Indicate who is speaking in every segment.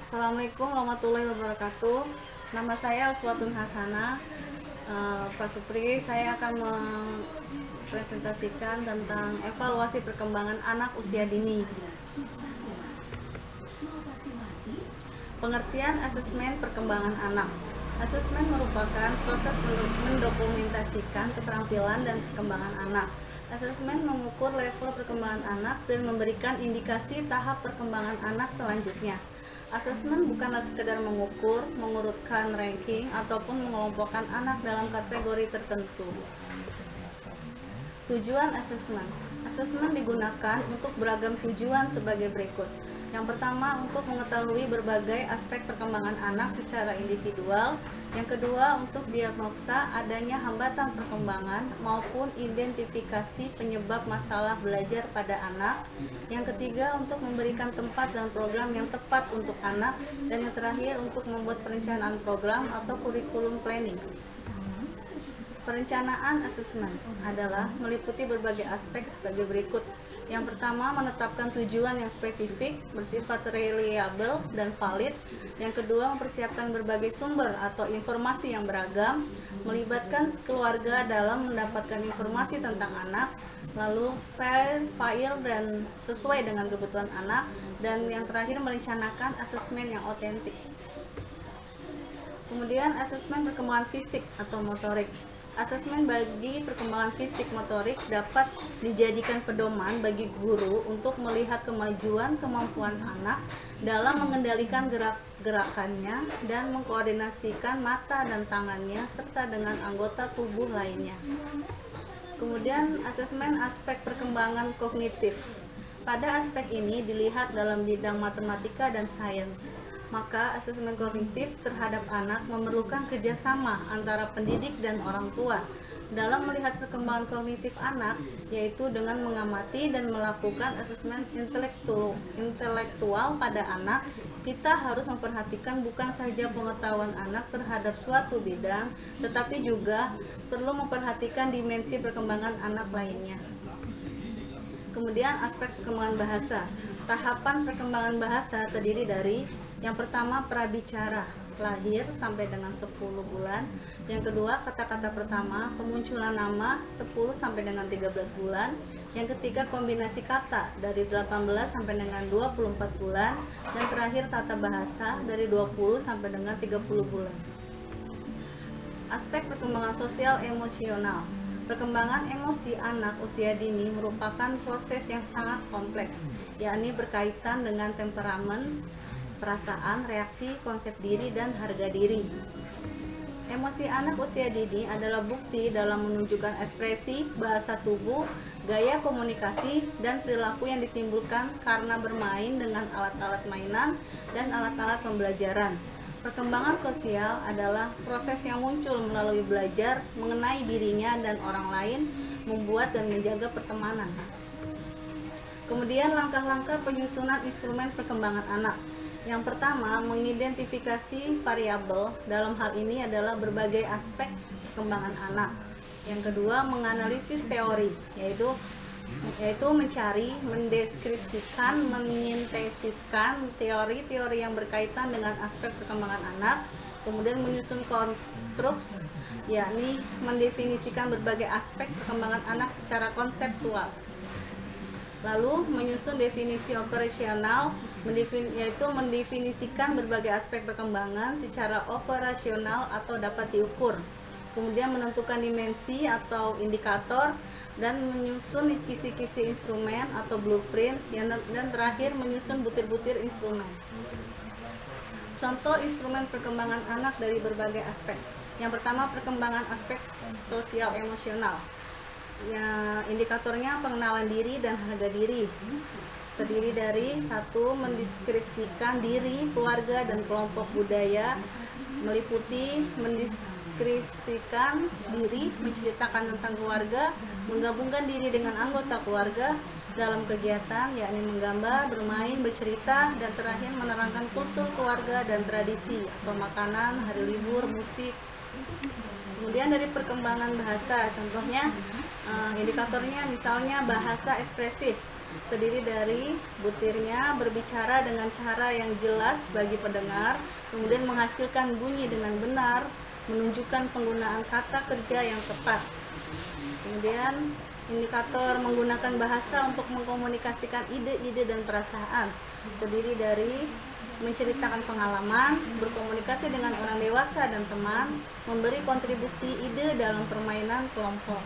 Speaker 1: Assalamualaikum warahmatullahi wabarakatuh. Nama saya Uswatun Hasanah. Pak Supri, saya akan mempresentasikan tentang evaluasi perkembangan anak usia dini. Pengertian asesmen perkembangan anak. Asesmen merupakan proses mendokumentasikan keterampilan dan perkembangan anak. Asesmen mengukur level perkembangan anak dan memberikan indikasi tahap perkembangan anak selanjutnya. Asesmen bukanlah sekedar mengukur, mengurutkan ranking, ataupun mengelompokkan anak dalam kategori tertentu. Tujuan asesmen. Asesmen digunakan untuk beragam tujuan sebagai berikut. Yang pertama, untuk mengetahui berbagai aspek perkembangan anak secara individual. Yang kedua, untuk diagnosa adanya hambatan perkembangan maupun identifikasi penyebab masalah belajar pada anak. Yang ketiga, untuk memberikan tempat dan program yang tepat untuk anak. Dan yang terakhir, untuk membuat perencanaan program atau kurikulum planning. Perencanaan asesmen adalah meliputi berbagai aspek sebagai berikut. Yang pertama, menetapkan tujuan yang spesifik, bersifat reliable dan valid. Yang kedua, mempersiapkan berbagai sumber atau informasi yang beragam, melibatkan keluarga dalam mendapatkan informasi tentang anak, lalu file dan sesuai dengan kebutuhan anak, dan yang terakhir merencanakan asesmen yang otentik. Kemudian asesmen perkembangan fisik atau motorik. Asesmen bagi perkembangan fisik motorik dapat dijadikan pedoman bagi guru untuk melihat kemajuan kemampuan anak dalam mengendalikan gerakannya dan mengkoordinasikan mata dan tangannya serta dengan anggota tubuh lainnya. Kemudian asesmen aspek perkembangan kognitif. Pada aspek ini dilihat dalam bidang matematika dan sains. Maka asesmen kognitif terhadap anak memerlukan kerjasama antara pendidik dan orang tua dalam melihat perkembangan kognitif anak, yaitu dengan mengamati dan melakukan asesmen intelektual pada anak. Kita harus memperhatikan bukan saja pengetahuan anak terhadap suatu bidang, tetapi juga perlu memperhatikan dimensi perkembangan anak lainnya. Kemudian aspek perkembangan bahasa. Tahapan perkembangan bahasa terdiri dari yang pertama, prabicara, lahir sampai dengan 10 bulan. Yang kedua, kata-kata pertama, pemunculan nama 10 sampai dengan 13 bulan. Yang ketiga, kombinasi kata dari 18 sampai dengan 24 bulan. Dan terakhir, tata bahasa dari 20 sampai dengan 30 bulan. Aspek perkembangan sosial emosional. Perkembangan emosi anak usia dini merupakan proses yang sangat kompleks, yakni berkaitan dengan temperamen, perasaan, reaksi, konsep diri, dan harga diri. Emosi anak usia dini adalah bukti dalam menunjukkan ekspresi, bahasa tubuh, gaya komunikasi, dan perilaku yang ditimbulkan karena bermain dengan alat-alat mainan dan alat-alat pembelajaran. Perkembangan sosial adalah proses yang muncul melalui belajar mengenai dirinya dan orang lain, membuat dan menjaga pertemanan. Kemudian langkah-langkah penyusunan instrumen perkembangan anak. Yang pertama, mengidentifikasi variabel, dalam hal ini adalah berbagai aspek perkembangan anak. Yang kedua, menganalisis teori, yaitu mencari, mendeskripsikan, menyintesiskan teori-teori yang berkaitan dengan aspek perkembangan anak. Kemudian menyusun konstruks, yakni mendefinisikan berbagai aspek perkembangan anak secara konseptual. Lalu menyusun definisi operasional, yaitu mendefinisikan berbagai aspek perkembangan secara operasional atau dapat diukur. Kemudian menentukan dimensi atau indikator dan menyusun kisi-kisi instrumen atau blueprint, dan terakhir menyusun butir-butir instrumen. Contoh instrumen perkembangan anak dari berbagai aspek. Yang pertama, perkembangan aspek sosial emosional. Ya, indikatornya pengenalan diri dan harga diri. Terdiri dari satu, mendeskripsikan diri, keluarga, dan kelompok budaya. Meliputi mendeskripsikan diri, menceritakan tentang keluarga, menggabungkan diri dengan anggota keluarga dalam kegiatan, yakni menggambar, bermain, bercerita, dan terakhir menerangkan kultur keluarga dan tradisi atau makanan, hari libur, musik. Kemudian dari perkembangan bahasa, contohnya indikatornya misalnya bahasa ekspresif. terdiri dari butirnya berbicara dengan cara yang jelas bagi pendengar, kemudian menghasilkan bunyi dengan benar, menunjukkan penggunaan kata kerja yang tepat. Kemudian indikator menggunakan bahasa untuk mengkomunikasikan ide-ide dan perasaan, terdiri dari menceritakan pengalaman, berkomunikasi dengan orang dewasa dan teman, memberi kontribusi ide dalam permainan kelompok.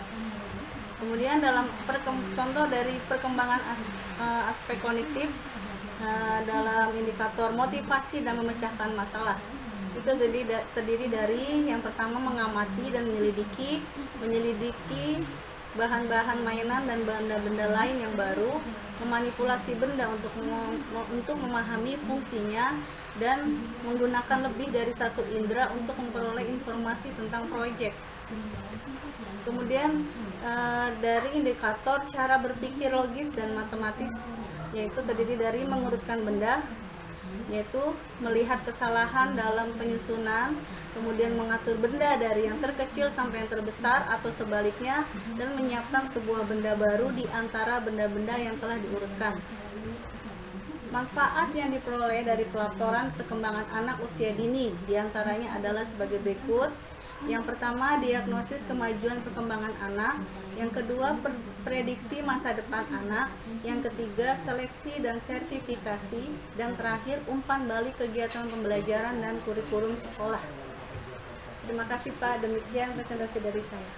Speaker 1: Kemudian dalam contoh dari perkembangan aspek kognitif dalam indikator motivasi dan memecahkan masalah, itu terdiri dari yang pertama mengamati dan menyelidiki bahan-bahan mainan dan benda-benda lain yang baru, memanipulasi benda untuk memahami fungsinya, dan menggunakan lebih dari satu indera untuk memperoleh informasi tentang proyek. Kemudian dari indikator cara berpikir logis dan matematis, yaitu terdiri dari mengurutkan benda, yaitu melihat kesalahan dalam penyusunan, kemudian mengatur benda dari yang terkecil sampai yang terbesar atau sebaliknya, dan menyiapkan sebuah benda baru di antara benda-benda yang telah diurutkan. Manfaat yang diperoleh dari pelaporan perkembangan anak usia dini diantaranya adalah sebagai berikut. Yang pertama, diagnosis kemajuan perkembangan anak. Yang kedua, prediksi masa depan anak. Yang ketiga, seleksi dan sertifikasi. Dan terakhir, umpan balik kegiatan pembelajaran dan kurikulum sekolah. Terima kasih Pak, demikian presentasi dari saya.